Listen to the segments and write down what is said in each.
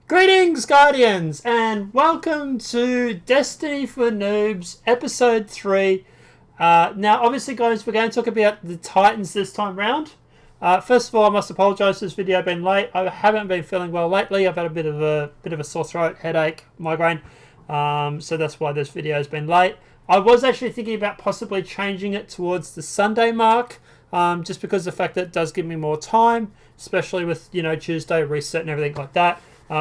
Greetings, Guardians, and welcome to Destiny for Noobs, Episode 3. Now, obviously, guys, we're going to talk about the Titans this time round. First of all, I must apologise for this video being late. I haven't been feeling well lately. I've had a bit of a sore throat, headache, migraine, so that's why this video has been late. I was actually thinking about possibly changing it towards the Sunday mark, just because of the fact that it does give me more time, especially with, Tuesday reset and everything like that.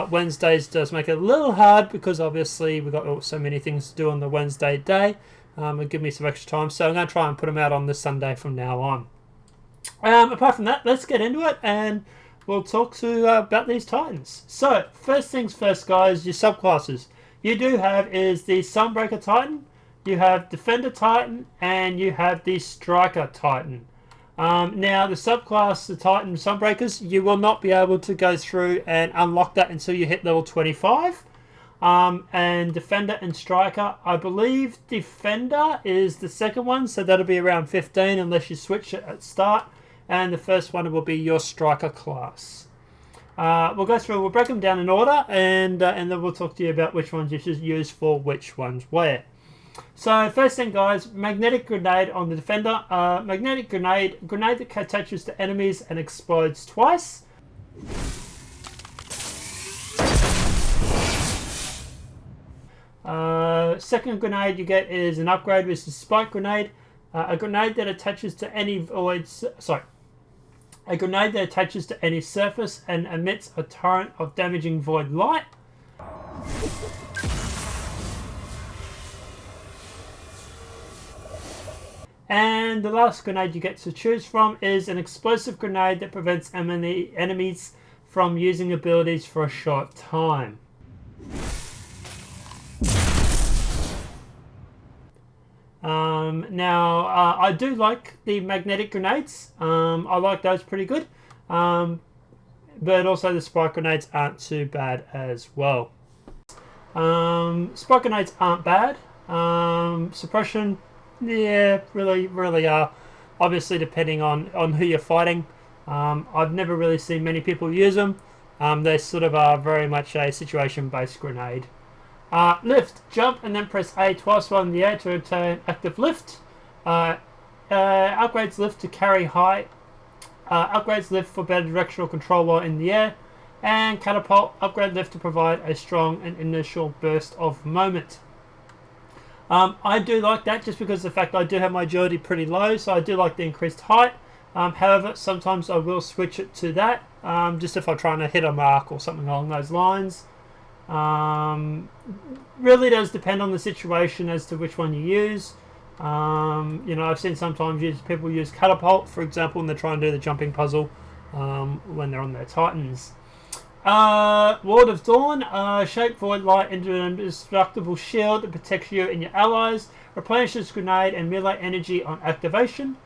Wednesdays does make it a little hard because obviously we've got so many things to do on the Wednesday day. And give me some extra time, so I'm going to try and put them out on the Sunday from now on. Apart from that, let's get into it and we'll talk about these Titans. So, first things first, guys, your subclasses. You do have is the Sunbreaker Titan, you have Defender Titan, and you have the Striker Titan. Now, the subclass, the Titan Sunbreakers, you will not be able to go through and unlock that until you hit level 25. And Defender and Striker, I believe Defender is the second one, so that'll be around 15 unless you switch it at start. And the first one will be your Striker class. We'll break them down in order, and then we'll talk to you about which ones you should use for which ones where. So first thing, guys, magnetic grenade on the Defender. Magnetic grenade that attaches to enemies and explodes twice. Second grenade you get is an upgrade, which is spike grenade. A grenade that attaches to any surface and emits a torrent of damaging void light. And the last grenade you get to choose from is an explosive grenade that prevents enemies from using abilities for a short time. I do like the magnetic grenades. I like those pretty good. But also the spike grenades aren't too bad as well. Spike grenades aren't bad. Suppression, yeah, really are. Obviously, depending on who you're fighting. I've never really seen many people use them. They sort of are very much a situation-based grenade. Lift, jump, and then press A twice while in the air to retain active lift. Upgrades lift to carry high. Upgrades lift for better directional control while in the air. And catapult, upgrade lift to provide a strong and initial burst of moment. I do like that just because of the fact I do have my agility pretty low, so I do like the increased height. However, sometimes I will switch it to that, just if I'm trying to hit a mark or something along those lines. Really does depend on the situation as to which one you use. I've seen sometimes people use catapult, for example, when they're trying to do the jumping puzzle when they're on their Titans. Ward of Dawn, shape void light into an indestructible shield that protects you and your allies, replenishes grenade and melee energy on activation.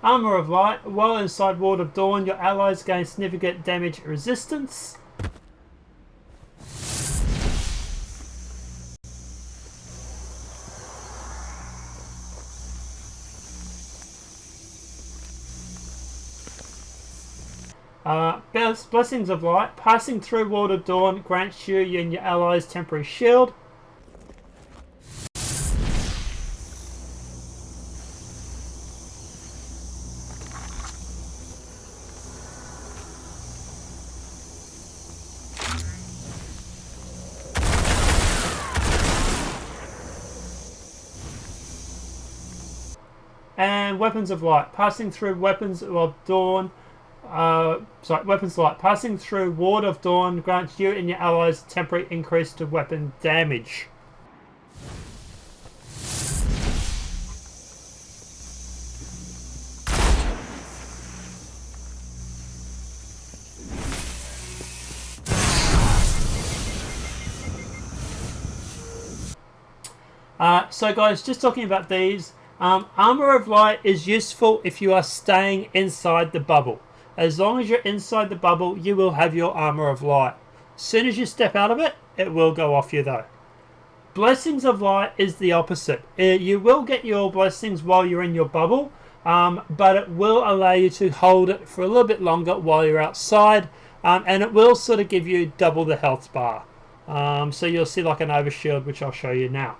Armor of Light, while inside Ward of Dawn, your allies gain significant damage resistance. Blessings of Light. Passing through Ward of Dawn grants you and your allies temporary shield. And Weapons of Light. Passing through Weapons of Dawn. Weapons Light. Passing through Ward of Dawn grants you and your allies temporary increase to weapon damage. So guys, just talking about these, Armor of Light is useful if you are staying inside the bubble. As long as you're inside the bubble, you will have your Armor of Light. As soon as you step out of it, it will go off you though. Blessings of Light is the opposite. You will get your blessings while you're in your bubble, but it will allow you to hold it for a little bit longer while you're outside. and it will sort of give you double the health bar. So you'll see like an overshield, which I'll show you now.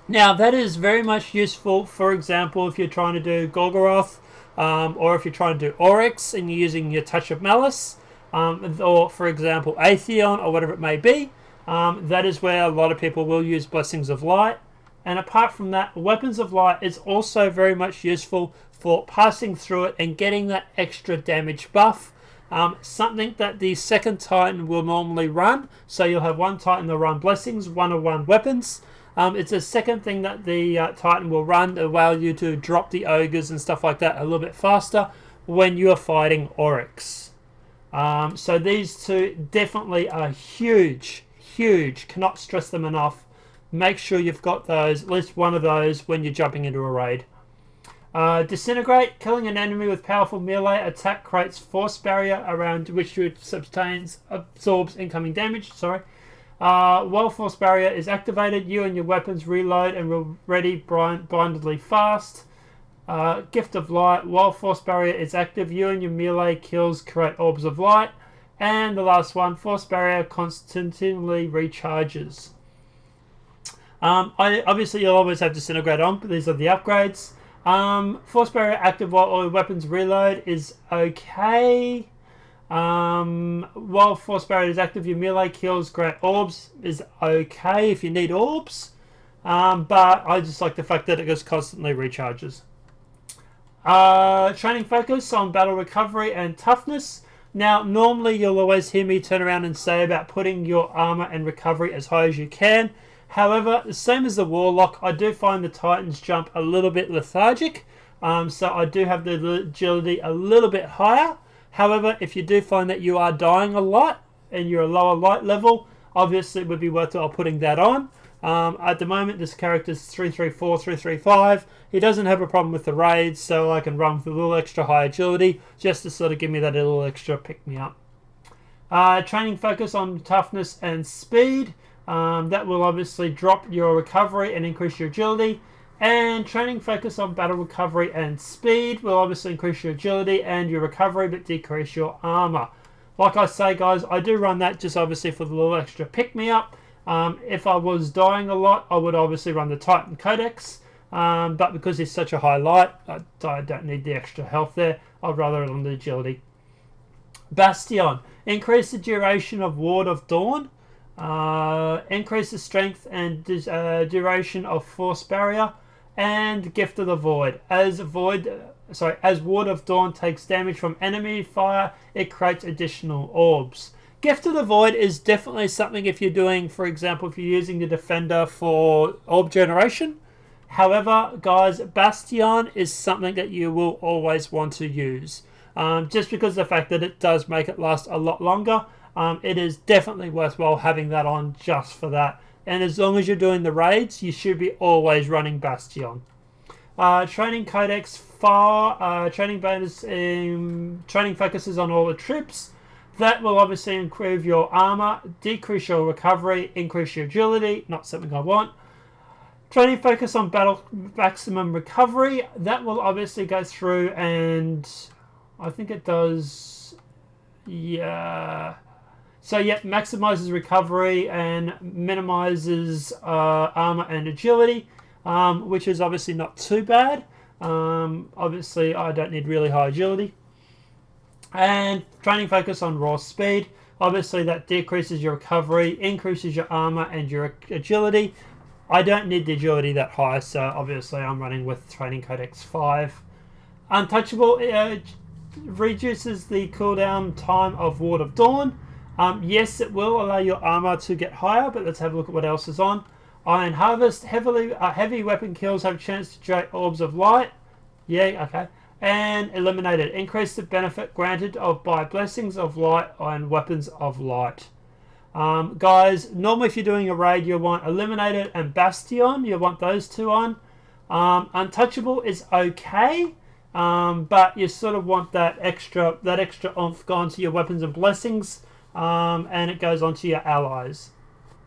Now that is very much useful, for example, if you're trying to do Golgoroth, or if you're trying to do Oryx and you're using your Touch of Malice, or for example Atheon, or whatever it may be. That is where a lot of people will use Blessings of Light. And apart from that, Weapons of Light is also very much useful for passing through it and getting that extra damage buff. Something that the second Titan will normally run. So you'll have one Titan that will run Blessings, 101 weapons. It's a second thing that the Titan will run to allow you to drop the ogres and stuff like that a little bit faster when you're fighting Oryx. So these two definitely are huge. Cannot stress them enough. Make sure you've got those, at least one of those, when you're jumping into a raid. Disintegrate. Killing an enemy with powerful melee attack creates force barrier around which it absorbs incoming damage. While force barrier is activated, you and your weapons reload and will ready blindedly fast. Gift of Light. While force barrier is active, you and your melee kills create orbs of light. And the last one, force barrier constantly recharges. Obviously you'll always have Disintegrate on, but these are the upgrades. Force barrier active while all weapons reload is okay. While force barrier is active, your melee kills grant orbs is okay if you need orbs. But I just like the fact that it just constantly recharges. Training focus on battle recovery and toughness. Now, normally you'll always hear me turn around and say about putting your armor and recovery as high as you can. However, the same as the Warlock, I do find the Titans jump a little bit lethargic. So I do have the agility a little bit higher. However, if you do find that you are dying a lot and you're a lower light level, obviously it would be worthwhile putting that on. At the moment, this character is 334, 335. He doesn't have a problem with the raids, so I can run with a little extra high agility just to sort of give me that little extra pick-me-up. Training focus on toughness and speed. That will obviously drop your recovery and increase your agility. And training focus on battle recovery and speed will obviously increase your agility and your recovery, but decrease your armor. Like I say, guys, I do run that just obviously for the little extra pick-me-up. If I was dying a lot, I would obviously run the Titan Codex. But because he's such a high light, I don't need the extra health there. I'd rather run the agility. Bastion. Increase the duration of Ward of Dawn. Increase the strength and duration of Force Barrier. And Gift of the Void. As Ward of Dawn takes damage from enemy fire, it creates additional orbs. Gift of the Void is definitely something if you're doing, for example, if you're using the Defender for orb generation. However, guys, Bastion is something that you will always want to use. Just because of the fact that it does make it last a lot longer. It is definitely worthwhile having that on just for that. And as long as you're doing the raids, you should be always running Bastion. Training Codex 4. Training bonus. Training focuses on all the troops. That will obviously improve your armor, decrease your recovery, increase your agility. Not something I want. Training focus on battle maximum recovery. That will obviously go through and I think it does. Yeah. So yeah, maximizes recovery and minimizes armor and agility, which is obviously not too bad. Obviously, I don't need really high agility. And training focus on raw speed. Obviously, that decreases your recovery, increases your armor and your agility. I don't need the agility that high, so obviously I'm running with Training Codex 5. Untouchable reduces the cooldown time of Ward of Dawn. Yes, it will allow your armor to get higher, but let's have a look at what else is on. Iron Harvest. Heavy weapon kills have a chance to generate orbs of light. Yeah, okay. And eliminated. Increase the benefit granted by blessings of light and weapons of light. Guys, normally if you're doing a raid, you'll want Eliminated and Bastion. You'll want those two on. Untouchable is okay. But you sort of want that extra oomph gone to your weapons and blessings. And it goes on to your allies.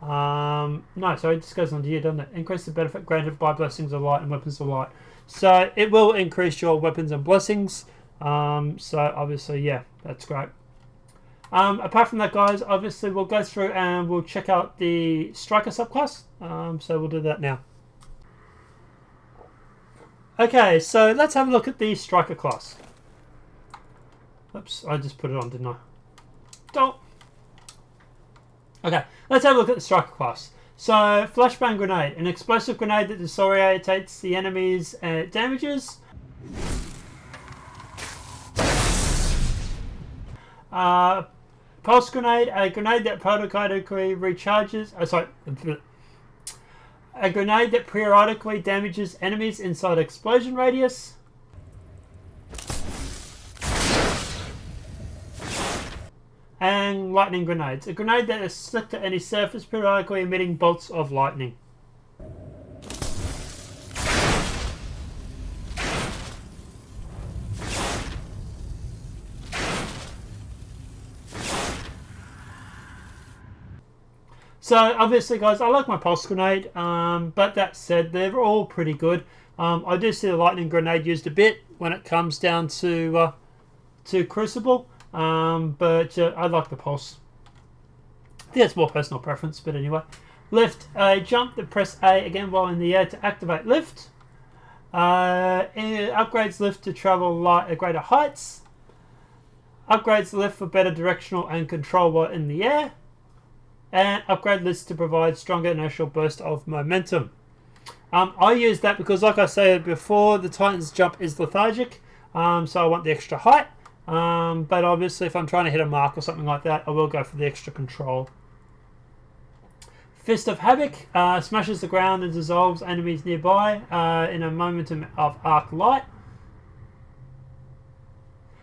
No, sorry, this goes on to you, doesn't it? Increase the benefit granted by blessings of light and weapons of light. So it will increase your weapons and blessings. So obviously, yeah, that's great. Apart from that, guys, obviously we'll go through and we'll check out the Striker subclass. So we'll do that now. Okay, so let's have a look at the Striker class. Oops, I just put it on, didn't I? Don't. Okay, let's have a look at the Striker class. So, Flashbang Grenade, an explosive grenade that disorientates the enemies and it damages. Pulse Grenade, a grenade that periodically recharges. A grenade that periodically damages enemies inside explosion radius. And lightning grenades, a grenade that is slick to any surface, periodically emitting bolts of lightning. So obviously, guys, I like my pulse grenade, but that said, they're all pretty good. I do see the lightning grenade used a bit when it comes down to Crucible. But I like the pulse. I think it's more personal preference, but anyway. Lift, jump, then press A again while in the air to activate lift. It upgrades lift to travel at greater heights. Upgrades lift for better directional and control while in the air. And upgrade lift to provide stronger inertial burst of momentum. I use that because, like I said before, the Titan's jump is lethargic, so I want the extra height. But obviously if I'm trying to hit a mark or something like that, I will go for the extra control. Fist of Havoc smashes the ground and dissolves enemies nearby in a momentum of arc light.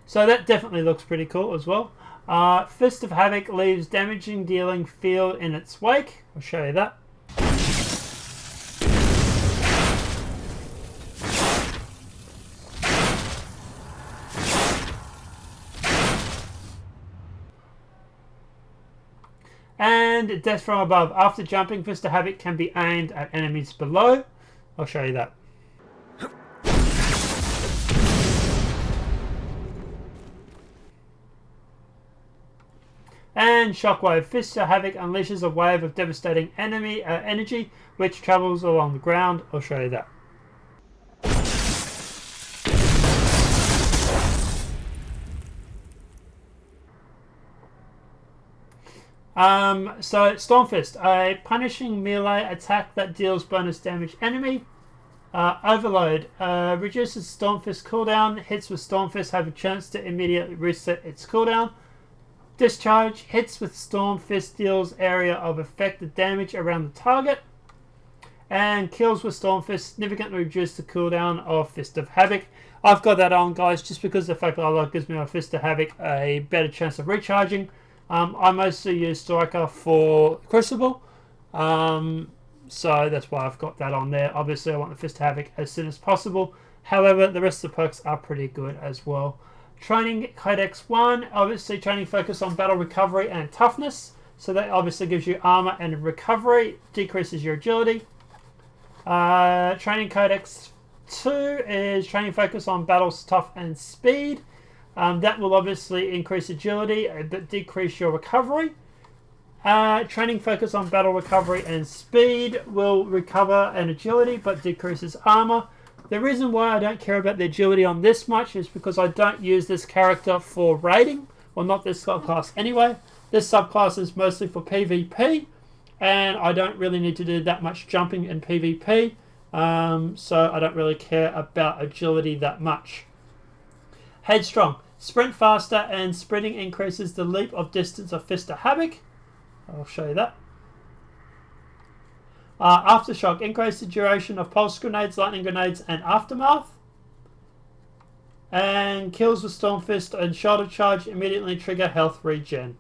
So that definitely looks pretty cool as well. Fist of Havoc leaves damaging dealing field in its wake. I'll show you that. And Death from Above. After jumping, Fist of Havoc can be aimed at enemies below. I'll show you that. And Shockwave. Fist of Havoc unleashes a wave of devastating enemy energy which travels along the ground. I'll show you that. So Stormfist, a punishing melee attack that deals bonus damage enemy. Overload reduces Stormfist cooldown. Hits with Stormfist have a chance to immediately reset its cooldown. Discharge, hits with Stormfist deals area of affected damage around the target. And kills with Stormfist significantly reduce the cooldown of Fist of Havoc. I've got that on, guys, just because the fact that I like gives me my Fist of Havoc a better chance of recharging. I mostly use Striker for Crucible, so that's why I've got that on there. Obviously I want the Fist of Havoc as soon as possible. However, the rest of the perks are pretty good as well. Training Codex 1, obviously training focus on battle recovery and toughness. So that obviously gives you armor and recovery, decreases your agility. Training Codex 2 is training focus on battle tough and speed. That will obviously increase agility but decrease your recovery. Training focus on battle recovery and speed will recover and agility but decreases armor. The reason why I don't care about the agility on this much is because I don't use this character for raiding. Well, not this subclass anyway. This subclass is mostly for PvP, and I don't really need to do that much jumping in PvP, so I don't really care about agility that much. Headstrong. Sprint faster, and sprinting increases the leap of distance of Fist of Havoc. I'll show you that. Aftershock. Increase the duration of pulse grenades, lightning grenades, and aftermath. And kills with Stormfist and shoulder charge immediately trigger health regen.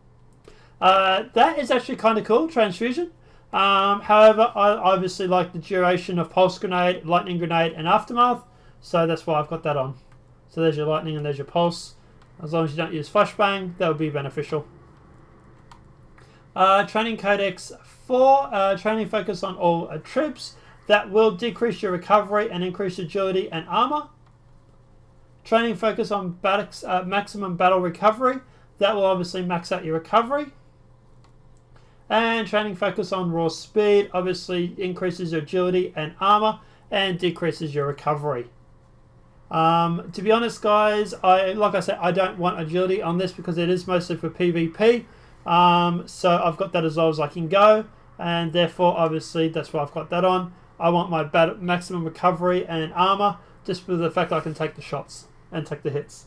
That is actually kind of cool, transfusion. However, I obviously like the duration of pulse grenade, lightning grenade, and aftermath. So that's why I've got that on. So there's your lightning and there's your pulse. As long as you don't use flashbang, that would be beneficial. Training Codex 4, training focus on all troops. That will decrease your recovery and increase agility and armor. Training focus on maximum battle recovery. That will obviously max out your recovery. And training focus on raw speed obviously increases your agility and armor and decreases your recovery. To be honest, guys, like I said, I don't want agility on this because it is mostly for PvP. So I've got that as low as I can go, and therefore obviously that's why I've got that on. I want my maximum recovery and armor just for the fact that I can take the shots and take the hits.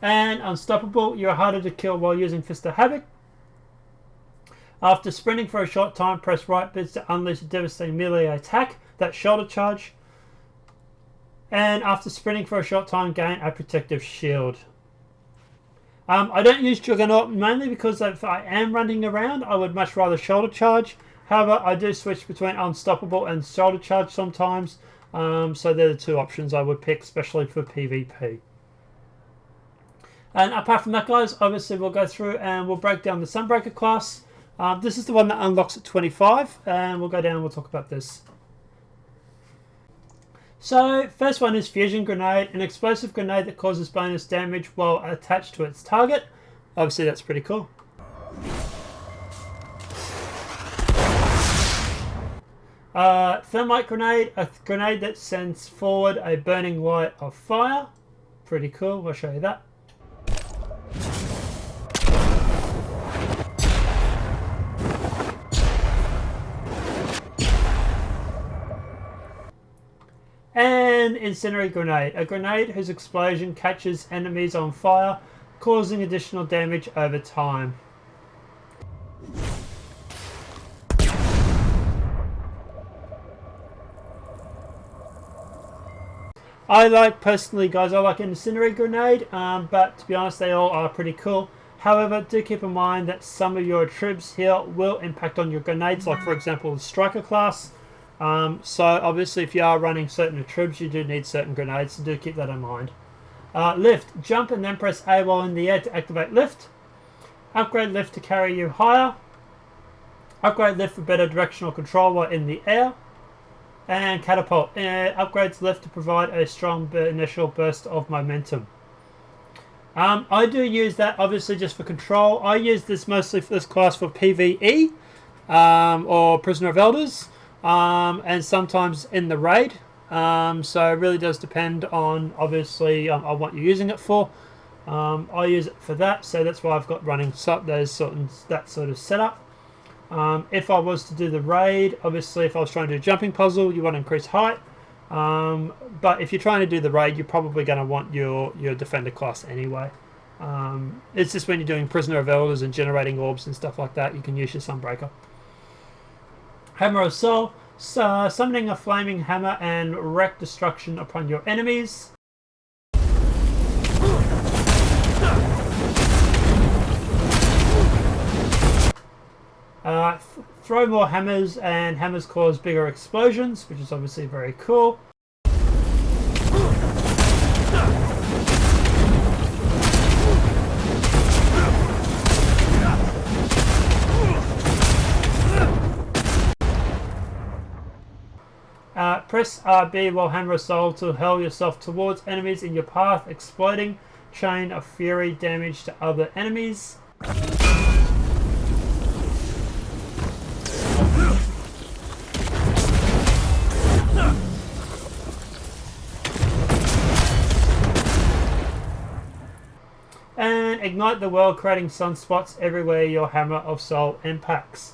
And unstoppable, you're harder to kill while using Fist of Havoc. After sprinting for a short time, press right bits to unleash a devastating melee attack, that's shoulder charge. And after sprinting for a short time, gain a protective shield. I don't use Juggernaut mainly because if I am running around, I would much rather shoulder charge. However, I do switch between unstoppable and shoulder charge sometimes. So they're the two options I would pick, especially for PvP. And apart from that, guys, obviously we'll go through and we'll break down the Sunbreaker class. This is the one that unlocks at 25, and we'll go down and we'll talk about this. So, first one is Fusion Grenade, an explosive grenade that causes bonus damage while attached to its target. Obviously, that's pretty cool. Thermite Grenade, a grenade that sends forward a burning light of fire. Pretty cool, I'll show you that. And Incendiary Grenade, a grenade whose explosion catches enemies on fire, causing additional damage over time. Personally, guys, I like Incendiary Grenade, but to be honest, they all are pretty cool. However, do keep in mind that some of your troops here will impact on your grenades, like for example the Striker class. So obviously if you are running certain troops, you do need certain grenades, so do keep that in mind. Lift, jump and then press A while in the air to activate lift. Upgrade lift to carry you higher. Upgrade lift for better directional control while in the air. And catapult, upgrades lift to provide a strong initial burst of momentum. I do use that obviously just for control. I use this mostly for this class for PvE or Prisoner of Elders. And sometimes in the raid, so it really does depend on obviously on what you're using it for. I use it for that, so that's why I've got running that sort of setup. If I was to do the raid, obviously if I was trying to do a jumping puzzle, you want to increase height, but if you're trying to do the raid, you're probably going to want your defender class anyway. It's just when you're doing Prisoner of Elders and generating orbs and stuff like that, you can use your Sunbreaker. Hammer of Soul, summoning a flaming hammer and wreak destruction upon your enemies. Throw more hammers, and hammers cause bigger explosions, which is obviously very cool. Press RB while Hammer of Soul to hurl yourself towards enemies in your path, exploding chain of fury damage to other enemies. And ignite the world, creating sunspots everywhere your Hammer of Soul impacts.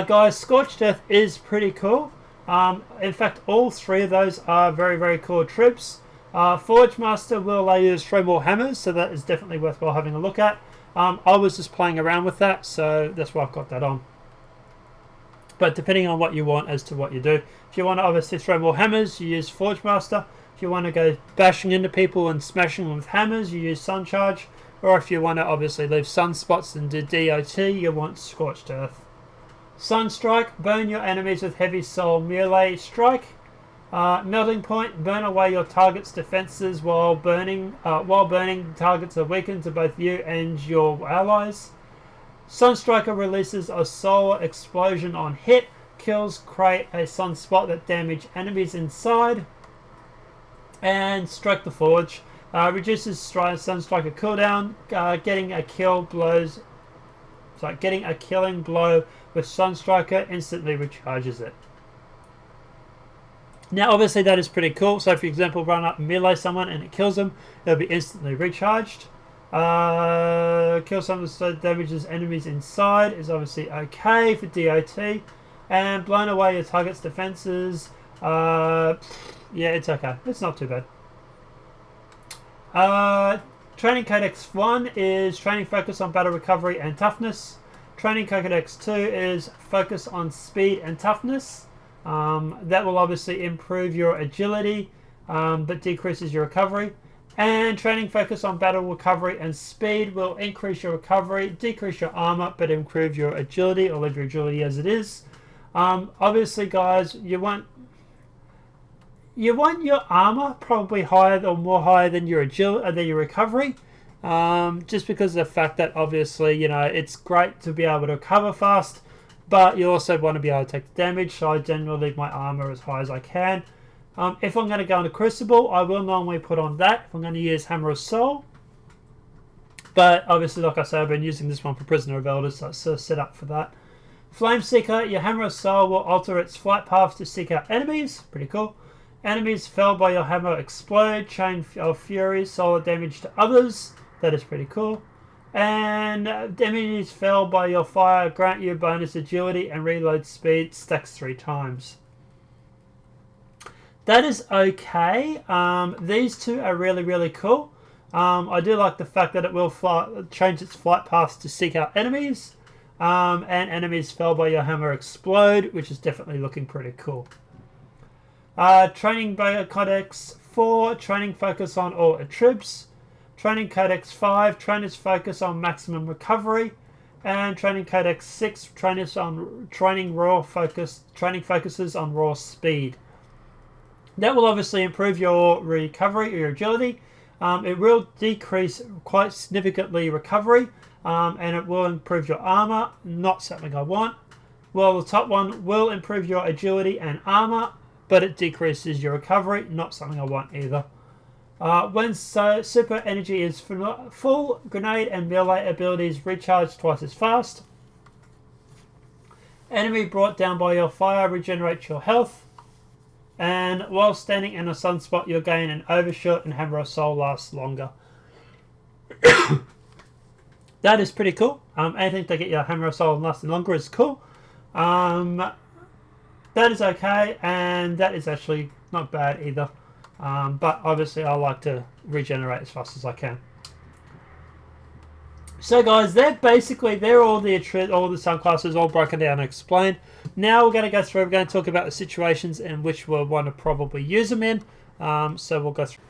Guys, Scorched Earth is pretty cool. In fact, all three of those are very, very cool troops. Forge Master will allow you to throw more hammers, so that is definitely worthwhile having a look at. I was just playing around with that, so that's why I've got that on. But depending on what you want as to what you do. If you want to obviously throw more hammers, you use Forge Master. If you want to go bashing into people and smashing them with hammers, you use Sun Charge. Or if you want to obviously leave sunspots and do DOT, you want Scorched Earth. Sunstrike, burn your enemies with heavy soul melee strike. Melting Point, burn away your target's defenses while burning. Targets are weakened to both you and your allies. Sunstriker releases a solar explosion on hit. Kills create a sunspot that damage enemies inside. And Strike the Forge. Reduces Sunstriker cooldown. Getting a killing blow with Sunstriker instantly recharges it. Now obviously that is pretty cool. So for example, run up and melee someone and it kills them, it'll be instantly recharged. Kill someone that damages enemies inside is obviously okay for DOT. And blown away your target's defenses. Yeah, it's okay. It's not too bad. Training Codex 1 is training focus on battle recovery and toughness. Training Codex 2 is focus on speed and toughness. That will obviously improve your agility, but decreases your recovery. And training focus on battle recovery and speed will increase your recovery, decrease your armor, but improve your agility, or leave your agility as it is. Obviously, guys, you want your armor probably higher or more higher than your agility, than your recovery. Just because of the fact that obviously, you know, it's great to be able to recover fast, but you also want to be able to take the damage. So I generally leave my armor as high as I can. If I'm going to go into Crucible, I will normally put on that. If I'm going to use Hammer of Soul. But obviously, like I said, I've been using this one for Prisoner of Elders, so it's set up for that. Flame Seeker, your Hammer of Soul will alter its flight path to seek out enemies. Pretty cool. Enemies felled by your hammer explode. Chain of Fury, solar damage to others. That is pretty cool. And enemies felled by your fire grant you bonus agility and reload speed. Stacks 3 times. That is okay. These two are really, really cool. I do like the fact that it will change its flight paths to seek out enemies. And enemies felled by your hammer explode, which is definitely looking pretty cool. Training Codex 4, training focus on all attributes. Training Codex 5, trainers focus on maximum recovery. And Training Codex 6, training focuses on raw speed. That will obviously improve your recovery or your agility. It will decrease quite significantly recovery. And it will improve your armor. Not something I want. Well, the top one will improve your agility and armor, but it decreases your recovery. Not something I want either. When super energy is full, grenade and melee abilities recharge twice as fast. Enemy brought down by your fire regenerates your health. And while standing in a sunspot, you'll gain an overshoot, and Hammer of Soul lasts longer. That is pretty cool. Anything to get your Hammer of Soul lasting longer is cool. That is okay, and that is actually not bad either. But obviously I like to regenerate as fast as I can. So guys, they're all the subclasses all broken down and explained. Now we're going to go through, we're going to talk about the situations in which we'll want to probably use them in. So we'll go through.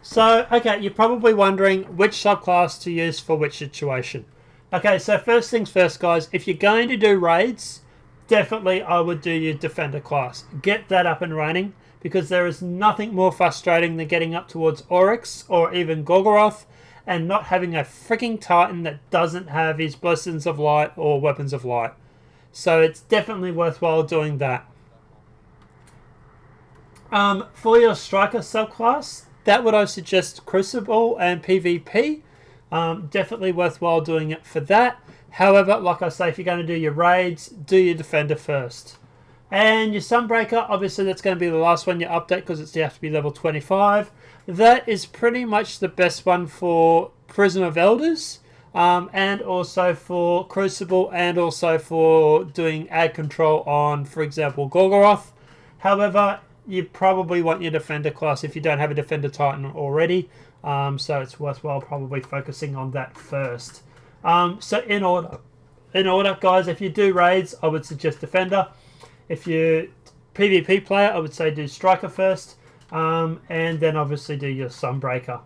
So, okay, you're probably wondering which subclass to use for which situation. Okay, so first things first, guys. If you're going to do raids, definitely I would do your Defender class. Get that up and running, because there is nothing more frustrating than getting up towards Oryx or even Gorgoroth and not having a freaking Titan that doesn't have his Blessings of Light or Weapons of Light. So it's definitely worthwhile doing that. For your Striker subclass, that would I suggest Crucible and PvP. Definitely worthwhile doing it for that. However, like I say, if you're going to do your raids, do your Defender first. And your Sunbreaker, obviously that's going to be the last one you update because you have to be level 25. That is pretty much the best one for Prisoner of Elders. And also for Crucible, and also for doing ad control on, for example, Gorgoroth. However, you probably want your Defender class if you don't have a Defender Titan already. So it's worthwhile probably focusing on that first. So in order, guys, if you do raids, I would suggest Defender. If you're PvP player, I would say do Striker first. And then obviously do your Sunbreaker.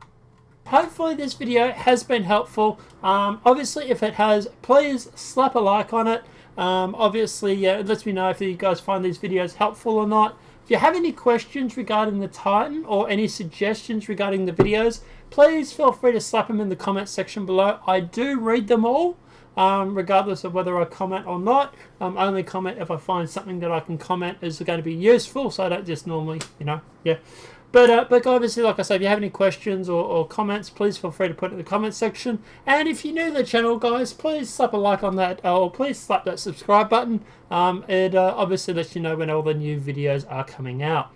Hopefully this video has been helpful. Obviously, if it has, please slap a like on it. Obviously, yeah, it lets me know if you guys find these videos helpful or not. If you have any questions regarding the Titan or any suggestions regarding the videos, please feel free to slap them in the comments section below. I do read them all, regardless of whether I comment or not. I only comment if I find something that I can comment is going to be useful, so I don't just normally, yeah. But obviously, like I said, if you have any questions or comments, please feel free to put it in the comments section. And if you're new to the channel, guys, please slap a like on that, or please slap that subscribe button. It obviously lets you know when all the new videos are coming out.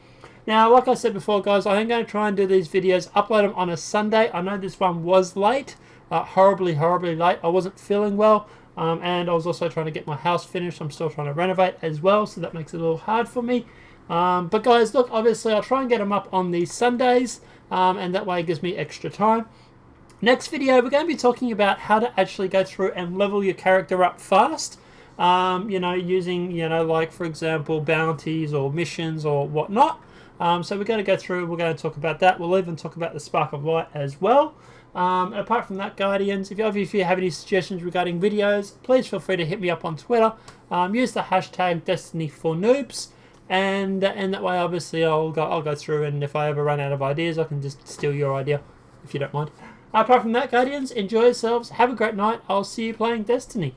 Now, like I said before, guys, I am going to try and do these videos, upload them on a Sunday. I know this one was late, horribly late. I wasn't feeling well, and I was also trying to get my house finished. I'm still trying to renovate as well, so that makes it a little hard for me. But guys, look, obviously I'll try and get them up on these Sundays, and that way it gives me extra time. Next video, we're going to be talking about how to actually go through and level your character up fast, using, like, for example, bounties or missions or whatnot. So we're going to go through, we're going to talk about that. We'll even talk about the Spark of Light as well. Apart from that, Guardians, if you have any suggestions regarding videos, please feel free to hit me up on Twitter. Use the hashtag Destiny4Noobs. And that way, obviously, I'll go through, and if I ever run out of ideas, I can just steal your idea, if you don't mind. Apart from that, Guardians, enjoy yourselves. Have a great night. I'll see you playing Destiny.